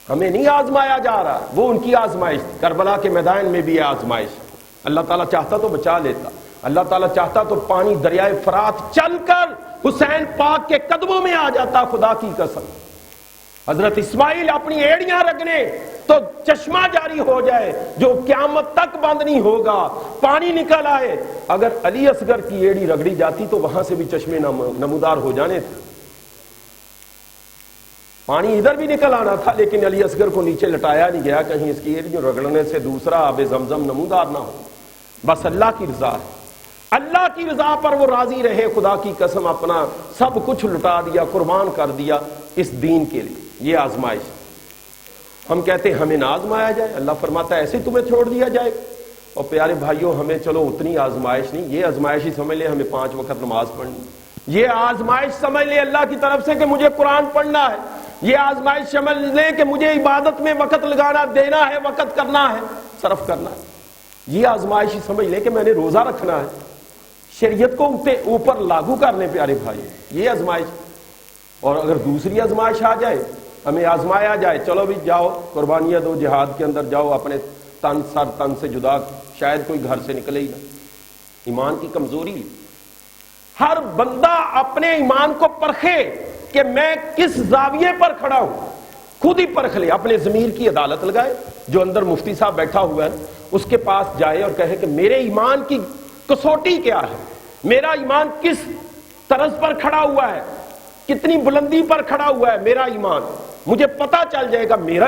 ہمیں نہیں آزمایا جا رہا، وہ ان کی آزمائش تھی۔ کربلا کے میدان میں بھی آزمائش، اللہ تعالیٰ چاہتا تو بچا لیتا، اللہ تعالیٰ چاہتا تو پانی دریائے فرات چل کر حسین پاک کے قدموں میں آ جاتا، خدا کی قسم۔ حضرت اسماعیل اپنی ایڑیاں رگڑے تو چشمہ جاری ہو جائے جو قیامت تک بند نہیں ہوگا، پانی نکل آئے۔ اگر علی اصغر کی ایڑی رگڑی جاتی تو وہاں سے بھی چشمے نمودار ہو جانے تھے، پانی ادھر بھی نکل آنا تھا، لیکن علی اصغر کو نیچے لٹایا نہیں گیا کہیں اس کی ایڑیوں رگڑنے سے دوسرا آب زمزم نمودار نہ ہو۔ بس اللہ کی رضا ہے، اللہ کی رضا پر وہ راضی رہے۔ خدا کی قسم اپنا سب کچھ لٹا دیا، قربان کر دیا اس دین کے لیے۔ یہ آزمائش، ہم کہتے ہیں ہمیں نہ آزمایا جائے، اللہ فرماتا ہے ایسے تمہیں چھوڑ دیا جائے۔ اور پیارے بھائیوں، ہمیں چلو اتنی آزمائش نہیں، یہ آزمائش ہی سمجھ لیں ہمیں 5 وقت نماز پڑھنی، یہ آزمائش سمجھ لیں اللہ کی طرف سے کہ مجھے قرآن پڑھنا ہے، یہ آزمائش سمجھ لیں کہ مجھے عبادت میں وقت لگانا، دینا ہے، وقت کرنا ہے، صرف کرنا ہے، یہ آزمائش ہی سمجھ لیں کہ میں نے روزہ رکھنا ہے، شریعت کو اوپر لاگو کرنے۔ پیارے بھائی، یہ آزمائش۔ اور اگر دوسری آزمائش آ جائے، ہمیں آزمایا جائے، چلو بھی جاؤ قربانیاں دو، جہاد کے اندر جاؤ، اپنے تن سے جدا، شاید کوئی گھر سے نکلے ہی نہ۔ ایمان کی کمزوری، ہر بندہ اپنے ایمان کو پرکھے کہ میں کس زاویے پر کھڑا ہوں، خود ہی پرکھ لے، اپنے ضمیر کی عدالت لگائے۔ جو اندر مفتی صاحب بیٹھا ہوا ہے اس کے پاس جائے اور کہے کہ میرے ایمان کی کسوٹی کیا ہے، میرا ایمان کس طرز پر کھڑا ہوا ہے، کتنی بلندی پر کھڑا ہوا ہے میرا ایمان، مجھے پتا چل جائے گا میرا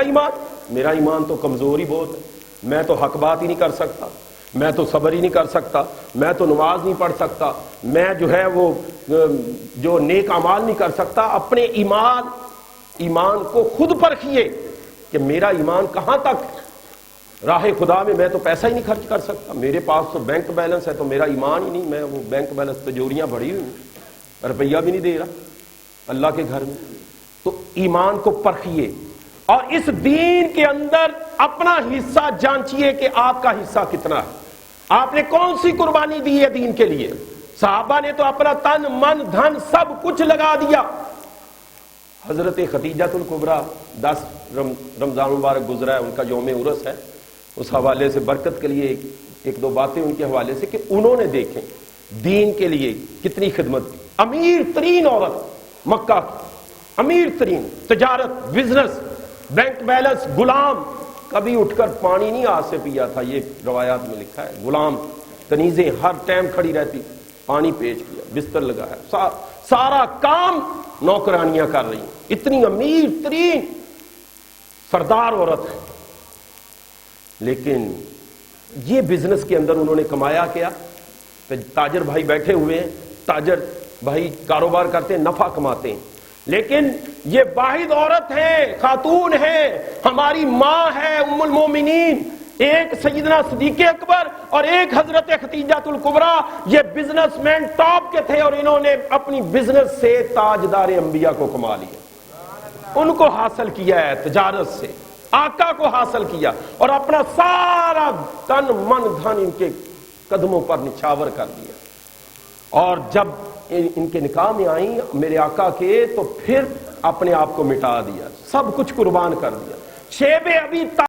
ایمان تو کمزور ہی بہت ہے، میں تو حق بات ہی نہیں کر سکتا، میں تو صبر ہی نہیں کر سکتا، میں تو نماز نہیں پڑھ سکتا، میں جو ہے وہ جو نیک اعمال نہیں کر سکتا۔ اپنے ایمان کو خود پرکھیے کہ میرا ایمان کہاں تک، راہ خدا میں میں تو پیسہ ہی نہیں خرچ کر سکتا، میرے پاس تو بینک بیلنس ہے تو میرا ایمان ہی نہیں، میں وہ بینک بیلنس تجوریاں بڑھی ہوئی، روپیہ بھی نہیں دے رہا اللہ کے گھر میں۔ تو ایمان کو پرکھیے اور اس دین کے اندر اپنا حصہ جانچیے کہ آپ کا حصہ کتنا ہے، آپ نے کون سی قربانی دی ہے دین کے لیے۔ صحابہ نے تو اپنا تن من دھن سب کچھ لگا دیا۔ حضرت خدیجہ الکبریٰ 10 رمضان مبارک گزرا ہے، ان کا یوم عرس ہے، اس حوالے سے برکت کے لیے ایک دو باتیں ان کے حوالے سے کہ انہوں نے دیکھیں دین کے لیے کتنی خدمت کی۔ امیر ترین عورت مکہ کی، امیر ترین، تجارت، بزنس، بینک بیلنس، غلام، کبھی اٹھ کر پانی نہیں ہاتھ سے پیا تھا، یہ روایات میں لکھا ہے۔ غلام، کنیزیں ہر ٹائم کھڑی رہتی، پانی پیش کیا، بستر لگایا، سارا کام نوکرانیاں کر رہی ہیں، اتنی امیر ترین سردار عورت ہے۔ لیکن یہ بزنس کے اندر انہوں نے کمایا کیا؟ تاجر بھائی بیٹھے ہوئے ہیں، تاجر بھائی کاروبار کرتے ہیں، نفع کماتے ہیں، لیکن یہ واحد عورت ہے، خاتون ہے، ہماری ماں ہے ام المومنین، ایک سیدنا صدیق اکبر اور ایک حضرت خدیجہ الکبریٰ، یہ بزنس مین ٹاپ کے تھے اور انہوں نے اپنی بزنس سے تاجدار انبیاء کو کما لیا، ان کو حاصل کیا ہے، تجارت سے آقا کو حاصل کیا اور اپنا سارا تن من دھن ان کے قدموں پر نچھاور کر دیا۔ اور جب ان کے نکاح میں آئیں میرے آقا کے تو پھر اپنے آپ کو مٹا دیا، سب کچھ قربان کر دیا۔ شیب ابھی